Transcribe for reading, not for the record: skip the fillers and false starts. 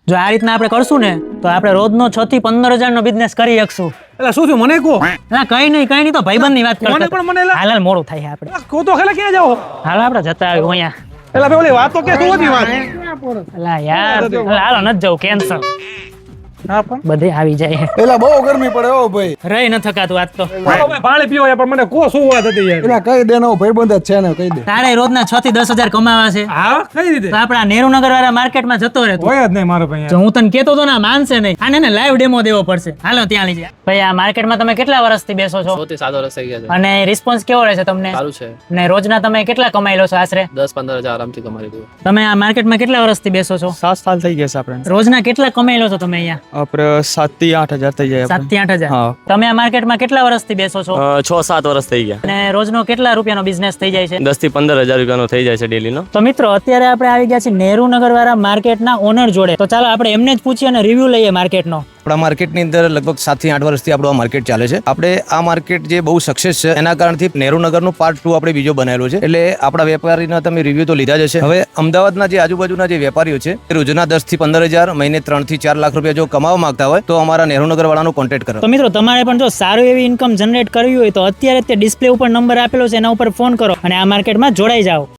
જો આ રીતના આપણે કરશું ને તો આપણે રોજનો 6 થી 15,000 નો બિઝનેસ કરી શકશું. એટલે શું થયું મને કહો. ના કઈ નહીં તો ભાઈબંધ ની વાત મને કરતા પણ મને એલા હાલ મોડું થાય છે આપણે. કહો તો ખેલા ક્યાં જાઓ. હાલ આપણે જતા આવ્યું અહીંયા. એલા ભાઈ ઓલી વાત તો કે શું હતી વાત. અલા યાર હાલો નથી જવું કેન્સલ. હા પણ બધે આવી જાય એલા બહુ ગરમી પડે ઓ ભાઈ. રહી ન થકાતું આજ તો. હાલો ભાઈ પાણી પીવો યાર, પણ મને કહો શું વાત હતી યાર. એલા કઈ દે નો ભાઈબંધ જ છે ને કહી દે. તારે રોજના 6 થી 10,000 કમાવા છે હા કઈ રીતે તો આપણા નેહરુનગર વાળા માર્કેટમાં જતો રહે તું. હોય જ નહીં મારો ભાઈ જો હું તને કેતો તો ના માનશે નહીં. આને ને લાઈવ ડેમો દેવો પડશે. હાલો ત્યાં લઈ જા. ભાઈ આ માર્કેટમાં તમે કેટલા વર્ષથી બેસો છો 6 થી 7 વર્ષ થઈ ગયા છે. અને રિસ્પોન્સ કેવો રહે છે તમને? સારું છે. ને રોજના તમે કેટલા કમાઈ લો છો આશરે? 10-15 હજાર આરામથી કમાઈ લીધું. તમે આ માર્કેટમાં કેટલા વર્ષથી બેસો છો? 7 સાલ થઈ ગયા છે આપણે. રોજના કેટલા કમાઈ લો છો તમે અહીંયા? આપણે 7 થી 8 હજાર થઈ જાય 7 થી 8,000. હા. તમે આ માર્કેટમાં કેટલા વર્ષથી બેસો છો 6-7 વર્ષ થઈ ગયા. અને રોજનો કેટલા રૂપિયાનો બિઝનેસ થઈ જાય છે? 10 થી 15 હજાર રૂપિયાનો થઈ જાય છે ડેલીનો. તો મિત્રો અત્યારે આપણે આવી ગયા છીએ નેહરુનગર વાળા માર્કેટના ઓનર જોડે. તો ચાલો આપણે એમને જ પૂછીએ અને રિવ્યુ લઈએ માર્કેટનો. આપણા માર્કેટની અંદર લગભગ 7 થી 8 વર્ષથી આપણું આ માર્કેટ ચાલે છે. આપણે આ માર્કેટ જે બહુ સક્સેસ છે એના કારણથી નેહરુનગરનું પાર્ટ 2 આપણે બીજો બનાવેલો છે. એટલે આપણા વેપારીના તમે રિવ્યુ તો લીધા જ હશે. હવે અમદાવાદના જે આજુબાજુના જે વેપારીઓ છે એ રોજના 10 થી 15 હજાર, મહિને 3 થી 4 લાખ રૂપિયા જો કમાવા માંગતા હોય તો અમારા નેહરુનગર વાળાનો કોન્ટેક્ટ કરો. તો મિત્રો તમારે પણ જો સારું એવી ઇન્કમ જનરેટ કરવી હોય તો અત્યારે તે ડિસ્પ્લે ઉપર નંબર આપેલો છે એના ઉપર ફોન કરો અને આ માર્કેટમાં જોડાઈ જાઓ.